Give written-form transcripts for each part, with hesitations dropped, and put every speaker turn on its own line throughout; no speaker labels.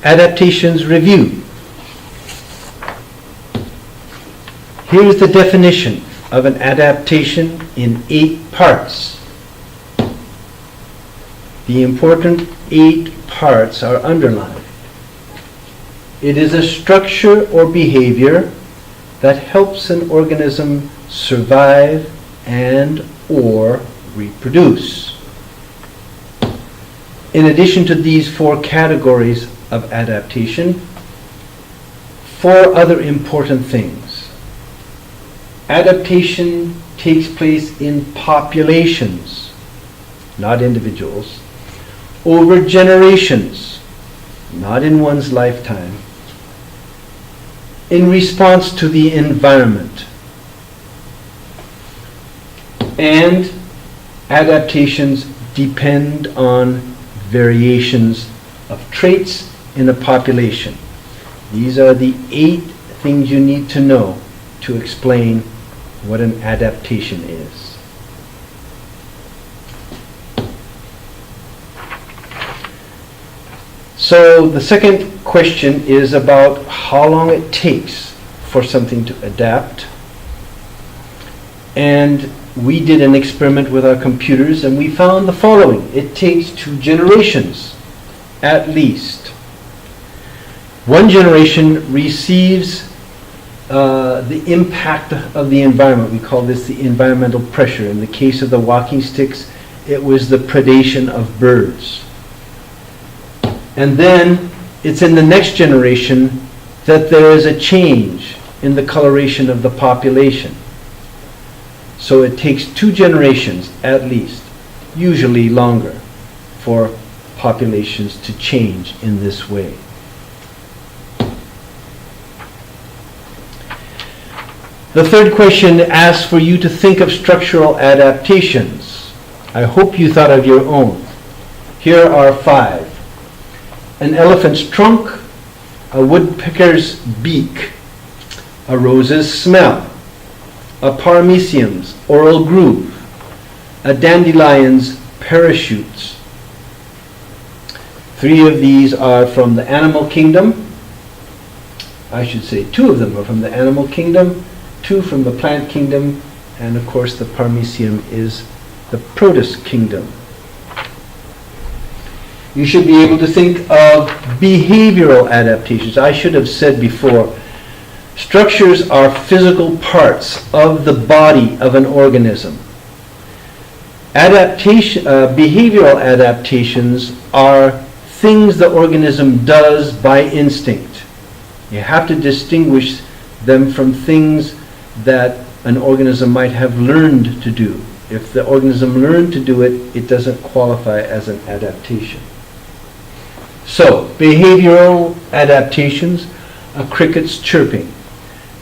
Adaptations review. Here is the definition of an adaptation in 8 parts. The important 8 parts are underlined. It is a structure or behavior that helps an organism survive and or reproduce. In addition to these 4 categories of adaptation, 4 other important things. Adaptation takes place in populations, not individuals, over generations, not in one's lifetime, in response to the environment. And adaptations depend on variations of traits in a population. These are the 8 things you need to know to explain what an adaptation is. So the second question is about how long it takes for something to adapt. And we did an experiment with our computers and we found the following. It takes 2 generations, at least. One generation receives the impact of the environment. We call this the environmental pressure. In the case of the walking sticks, it was the predation of birds. And then it's in the next generation that there is a change in the coloration of the population. So it takes 2 generations at least, usually longer, for populations to change in this way. The third question asks for you to think of structural adaptations. I hope you thought of your own. Here are 5. An elephant's trunk, a woodpecker's beak, a rose's smell, a paramecium's oral groove, a dandelion's parachutes. 3 of these are from the animal kingdom. I should say 2 of them are from the animal kingdom, 2 from the plant kingdom, and of course the paramecium is the produce kingdom. You should be able to think of behavioral adaptations. I should have said before, structures are physical parts of the body of an organism. Behavioral adaptations are things the organism does by instinct. You have to distinguish them from things that an organism might have learned to do. If the organism learned to do it, it doesn't qualify as an adaptation. So, behavioral adaptations, a cricket's chirping,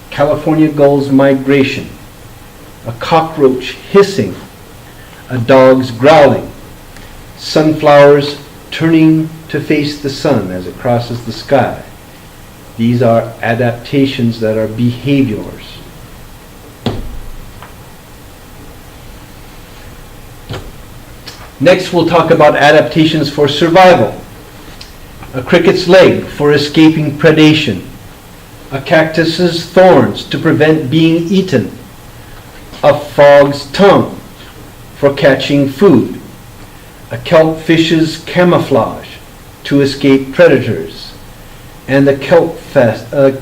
California gull's migration, a cockroach hissing, a dog's growling, sunflowers turning to face the sun as it crosses the sky. These are adaptations that are behaviors. Next, we'll talk about adaptations for survival. A cricket's leg for escaping predation, a cactus's thorns to prevent being eaten, a frog's tongue for catching food, a kelp fish's camouflage to escape predators, and the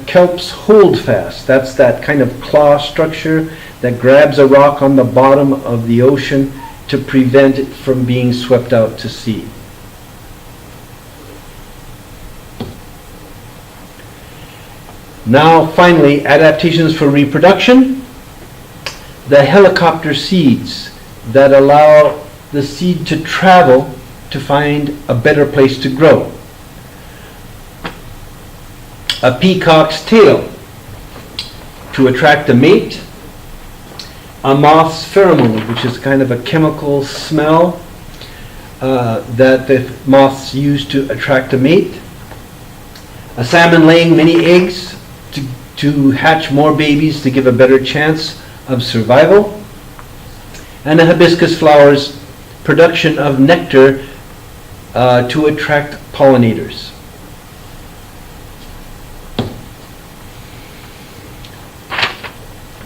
kelp's holdfast. That's that kind of claw structure that grabs a rock on the bottom of the ocean to prevent it from being swept out to sea. Now, finally, adaptations for reproduction. The helicopter seeds that allow the seed to travel to find a better place to grow. A peacock's tail to attract a mate. A moth's pheromone, which is kind of a chemical smell that the moths use to attract a mate. A salmon laying many eggs to hatch more babies to give a better chance of survival. And a hibiscus flower's production of nectar to attract pollinators.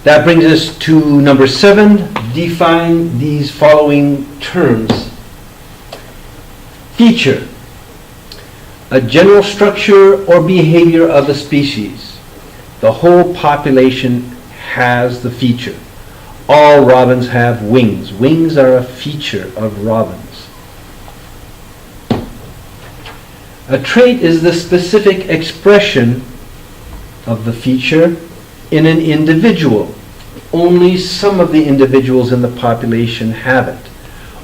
That brings us to number 7. Define these following terms. Feature. A general structure or behavior of a species. The whole population has the feature. All robins have wings. Wings are a feature of robins. A trait is the specific expression of the feature in an individual. Only some of the individuals in the population have it.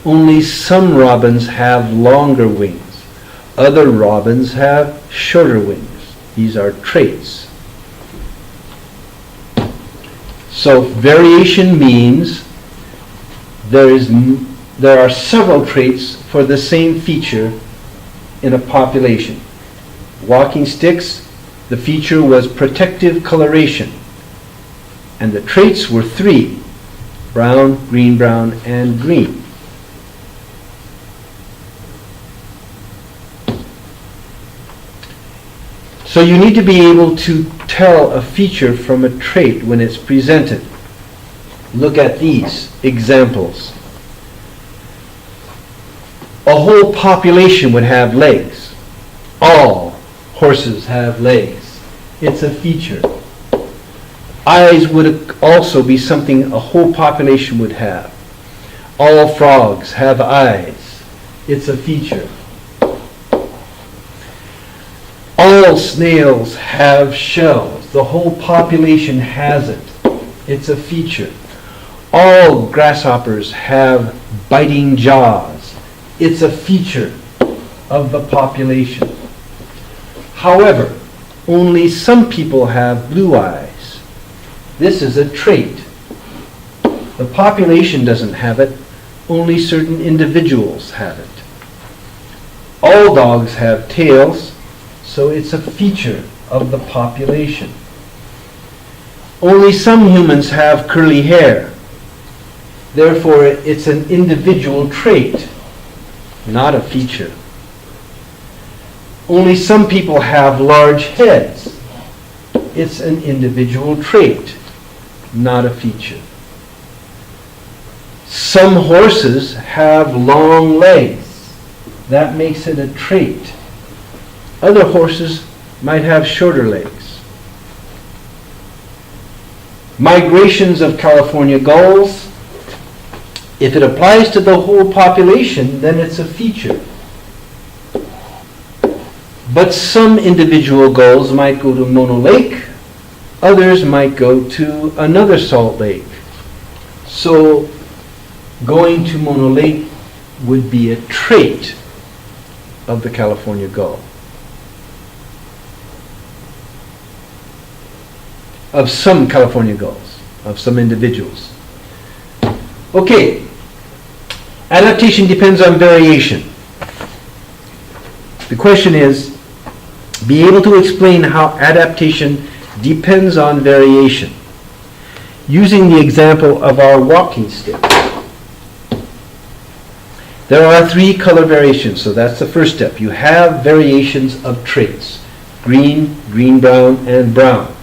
Only some robins have longer wings. Other robins have shorter wings. These are traits. So variation means there are several traits for the same feature in a population. Walking sticks, the feature was protective coloration, and the traits were 3: brown, brown, and green. So you need to be able to tell a feature from a trait when it's presented. Look at these examples. A whole population would have legs. All horses have legs. It's a feature. Eyes would also be something a whole population would have. All frogs have eyes. It's a feature. All snails have shells. The whole population has it. It's a feature. All grasshoppers have biting jaws. It's a feature of the population. However, only some people have blue eyes. This is a trait. The population doesn't have it. Only certain individuals have it. All dogs have tails. So it's a feature of the population. Only some humans have curly hair. Therefore, it's an individual trait, not a feature. Only some people have large heads. It's an individual trait, not a feature. Some horses have long legs. That makes it a trait. Other horses might have shorter legs. Migrations of California gulls. If it applies to the whole population, then it's a feature. But some individual gulls might go to Mono Lake. Others might go to another salt lake. So going to Mono Lake would be a trait of the California gull. Of some California gulls, of some individuals. Okay, adaptation depends on variation. The question is, be able to explain how adaptation depends on variation, using the example of our walking stick. There are 3 color variations, so that's the first step. You have variations of traits: green, brown, and brown.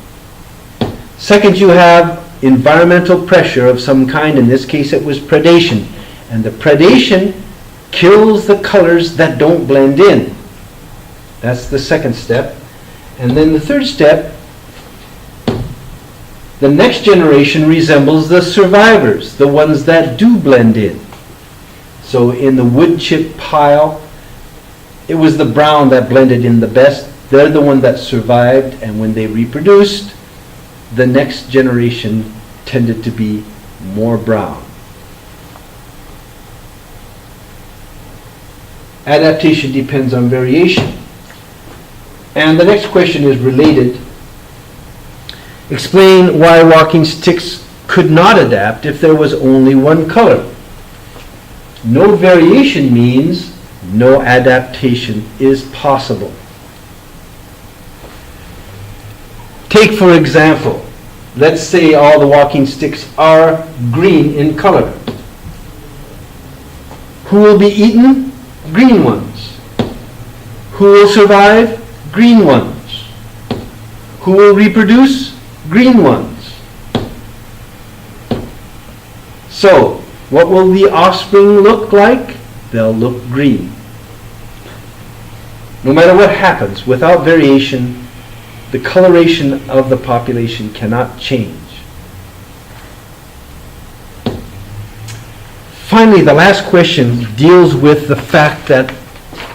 Second, you have environmental pressure of some kind. In this case, it was predation. And the predation kills the colors that don't blend in. That's the second step. And then the third step, the next generation resembles the survivors, the ones that do blend in. So in the wood chip pile, it was the brown that blended in the best. They're the one that survived, and when they reproduced, the next generation tended to be more brown. Adaptation depends on variation. And the next question is related. Explain why walking sticks could not adapt if there was only one color. No variation means no adaptation is possible. Take, for example, let's say all the walking sticks are green in color. Who will be eaten? Green ones. Who will survive? Green ones. Who will reproduce? Green ones. So, what will the offspring look like? They'll look green. No matter what happens, without variation, the coloration of the population cannot change. Finally, the last question deals with the fact that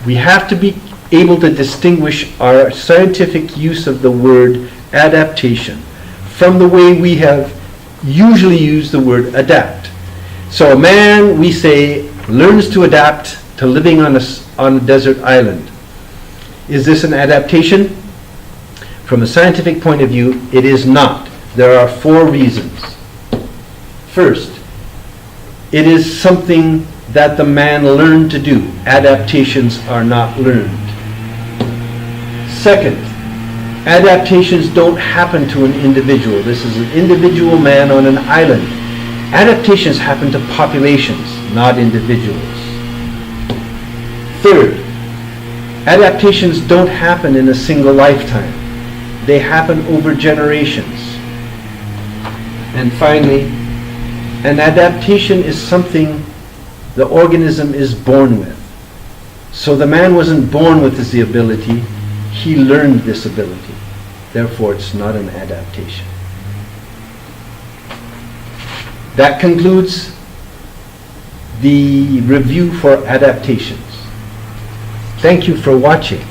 we have to be able to distinguish our scientific use of the word adaptation from the way we have usually used the word adapt. So a man, we say, learns to adapt to living on a desert island. Is this an adaptation? From a scientific point of view, it is not. There are 4 reasons. First, it is something that the man learned to do. Adaptations are not learned. Second, adaptations don't happen to an individual. This is an individual man on an island. Adaptations happen to populations, not individuals. Third, adaptations don't happen in a single lifetime. They happen over generations. And finally, an adaptation is something the organism is born with. So the man wasn't born with this ability, he learned this ability. Therefore, it's not an adaptation. That concludes the review for adaptations. Thank you for watching.